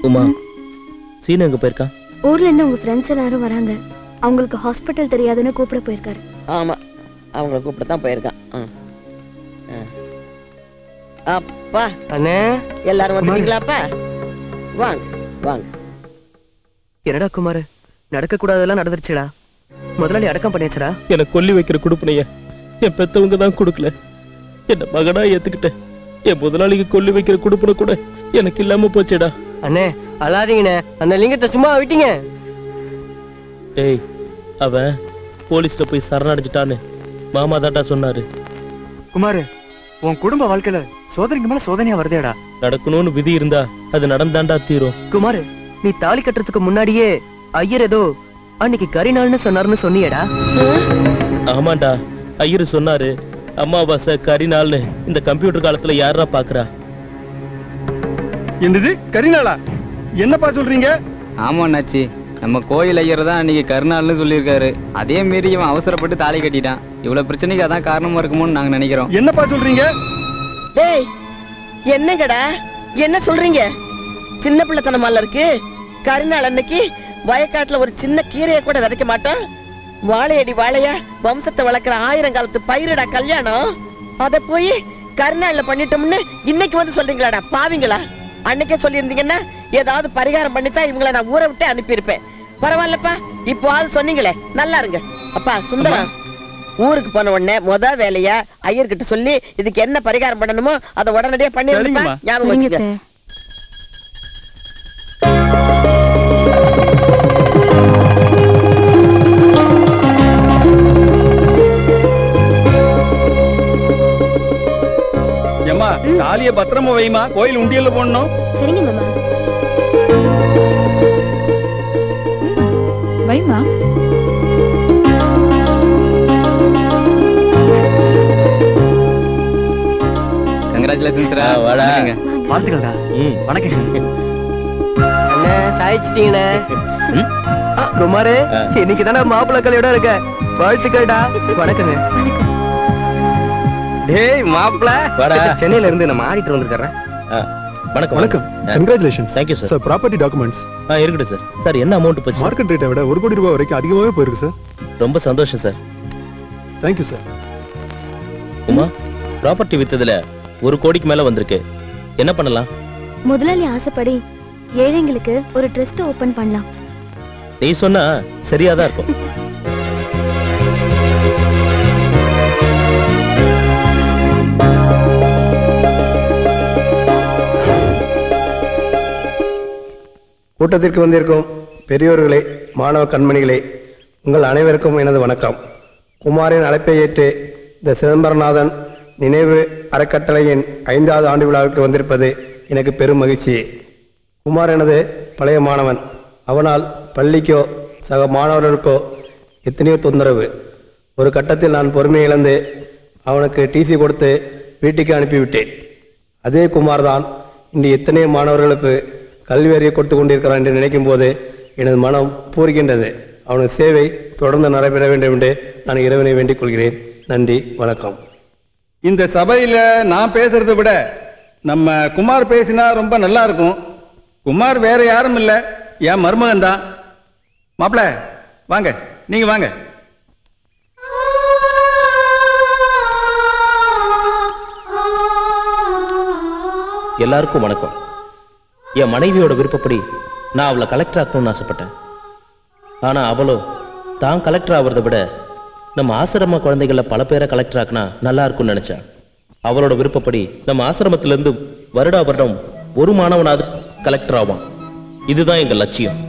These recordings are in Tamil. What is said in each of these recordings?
உமா, சீனு எங்க போயிருக்கா? ஊர்ல இருந்து உங்க ஃப்ரெண்ட்ஸ் எல்லாரும் வராங்க. அவங்களுக்கு ஹாஸ்பிட்டல் தெரியாதுன்னு கூப்பிட போயிருக்காரு. ஆமா, அவங்கள கூப்பிட தான் போயிருக்கான். அப்பா அண்ணே, எல்லாரும் வந்துட்டீங்களாப்பா? வாங்க வாங்க. என்னடா குமார், நடக்க கூடாதெல்லாம் நடந்துருச்சுடா. முதலாளி அடக்கம் பண்ணியாச்சடா. எனக்கு கொல்லி வைக்கிற குடுப்பனைய என் பெத்தவங்க தான் கொடுக்கல. என்ன மகனா ஏத்துக்கிட்டேன். என் முதலாளிக்கு கொல்லி வைக்கிற குடுப்பனை கூட எனக்கு இல்லாம போச்சேடா. அண்ணே அழாதீங்கண்ணே, அந்த லிங்கத்தை சும்மா விட்டீங்க. ஏய், அவன் போலீஸ்ல போய் சரணடைஞ்சிட்டான்னு மாமா தாண்டா சொன்னாரு. குமார், உன் குடும்ப வாழ்க்கையில சோதனைக்கு மேல சோதனையா வருதேடா. நடக்கணும்னு விதி இருந்தா அது நடந்தாண்டா தீரும். குமார், நீ தாலி கட்டுறதுக்கு முன்னாடியே ஐயர் ஏதோ அன்னைக்கு கரிநாள்னு சொன்னாருன்னு சொன்னியடா. ஆமாண்டா, ஐயரு சொன்னாரு. அம்மாவாசை கரிநாள்னு இந்த கம்ப்யூட்டர் காலத்துல யாரா பாக்குறா? என்னது கரிநாளா? என்னப்பா சொல்றீங்க? ஆமா அண்ணாச்சி, நம்ம கோயில் ஐயர் தான் அன்னைக்கு கருநாள்னு சொல்லியிருக்காரு. அதே மீறி இவன் அவசரப்பட்டு தாலி கட்டிட்டான். இவ்வளவு பிரச்சனைக்கு அதான் காரணமா இருக்குமோன்னு நாங்க நினைக்கிறோம். என்னப்பா சொல்றீங்க? டேய், என்னங்கடா என்ன சொல்றீங்க? சின்ன பிள்ளைத்தனமால இருக்கு. கரிநாள் அன்னைக்கு வயக்காட்டுல ஒரு சின்ன கீரையை கூட விதைக்க மாட்டான். வாழையடி வாழையா வம்சத்தை வளர்க்கிற 1000 காலத்து பயிரிடா கல்யாணம். அத போய் கரிநாள்ல பண்ணிட்டோம்னு இன்னைக்கு வந்து சொல்றீங்களாடா பாவிங்களா? அன்னைக்கே சொல்லியிருந்தீங்கன்னா ஏதாவது பரிகாரம் பண்ணித்தான் இவங்களை நான் ஊரை விட்டு அனுப்பியிருப்பேன். பரவாயில்லப்பா, இப்போ அது சொன்னீங்களே, நல்லா இருங்க. அப்பா சுந்தரம், ஊருக்கு போன உடனே முத வேலையா ஐயர்கிட்ட சொல்லி இதுக்கு என்ன பரிகாரம் பண்ணணுமோ அதை உடனடியா பண்ணிருப்பா. ஞாபகம் வச்சுக்க. ஏம்மா, தாலிய பத்திரமா வைமா, கோயில் உண்டியல்ல போடணும். சரிங்க மாமா. வைமா. கங்க்ராச்சுலேஷன்ஸ்ரா. வாடா. வாழ்த்துக்கள்டா. வணக்கம். அண்ணே சாய்ச்சிட்டீங்கண்ணே. குமார், இன்னைக்கு தானே மாப்பிள்ளை கலையோட இருக்க. வாழ்த்துக்கள்டா. வணக்கங்க. டேய் மாப்ள, வாடா. சென்னையில இருந்து நம்ம ஆடிட்டர் வந்திருக்கறேன். வணக்கம். வணக்கம். Congratulations. Thank you sir. Sir, property documents இருக்கட்டும் சார். சார், என்ன அமௌண்ட் போச்சு? மார்க்கெட் ரேட்டை விட 1 கோடி ரூபாய் வரைக்கும் அதிகமாகவே போயிருக்கு சார். ரொம்ப சந்தோஷம் sir. Thank you sir. Uma, property வித்ததுல 1 கோடிக்கு மேல வந்திருக்கு. என்ன பண்ணலாம்? முதலாளி ஆசைப்படி ஏழைங்களுக்கு ஒரு ட்ரஸ்ட் ஓபன் பண்ணலாம். நீ சொன்னா சரியாதான் இருக்கும். கூட்டத்திற்கு வந்திருக்கும் பெரியோர்களே, மாணவ கண்மணிகளே, உங்கள் அனைவருக்கும் எனது வணக்கம். குமாரின் அழைப்பை ஏற்று இந்த சிதம்பரநாதன் நினைவு அறக்கட்டளையின் 5வது ஆண்டு விழாவிற்கு வந்திருப்பது எனக்கு பெரும் மகிழ்ச்சி. குமார் எனது பழைய மாணவன். அவனால் பள்ளிக்கோ சக மாணவர்களுக்கோ எத்தனையோ தொந்தரவு. ஒரு கட்டத்தில் நான் பொறுமை இழந்து அவனுக்கு டிசி கொடுத்து வீட்டுக்கு அனுப்பிவிட்டேன். அதே குமார் தான் இன்று எத்தனையோ மாணவர்களுக்கு கல்வி அறிய கொடுத்து கொண்டிருக்கிறான் என்று நினைக்கும் போது எனது மனம் பூரிக்கின்றது. அவனது சேவை தொடர்ந்து நடைபெற வேண்டும் என்று நான் இறைவனை வேண்டிக் கொள்கிறேன். நன்றி, வணக்கம். இந்த சபையில நான் பேசுறதை விட நம்ம குமார் பேசினா ரொம்ப நல்லா இருக்கும். குமார் வேற யாரும் இல்ல, என் மருமகன் தான். மாப்பிள வாங்க, நீங்க வாங்க. எல்லாருக்கும் வணக்கம். என் மனைவியோட விருப்பப்படி நான் அவளை கலெக்டர் ஆக்கணும்னு ஆசைப்பட்டேன். ஆனா அவளோ தான் கலெக்டர் ஆகிறத விட நம்ம ஆசிரம குழந்தைகள பல பேரை கலெக்டர் ஆக்கினா நல்லா இருக்கும்னு நினைச்சேன். அவளோட விருப்பப்படி நம்ம ஆசிரமத்திலிருந்து வருடா வருடம் ஒரு மாணவனாவது கலெக்டர் ஆவான். இதுதான் எங்க லட்சியம்.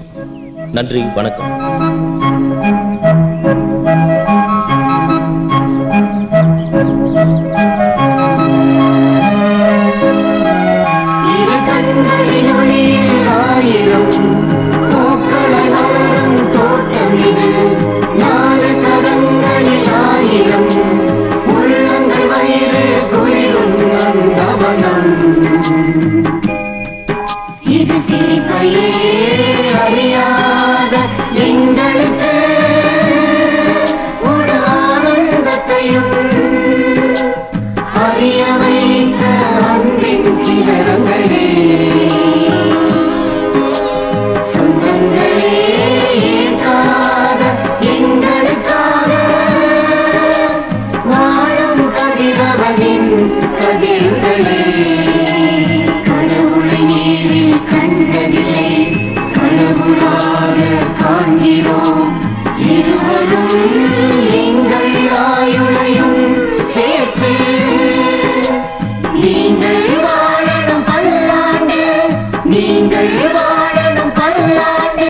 நன்றி, வணக்கம். இது சிரிப்பையே அறியாத எங்களுக்கு ஒரு ஆனந்தத்தையும் அறிய வைத்த அன்பின் சிகரங்களே. காண்கிறோம் இருவர்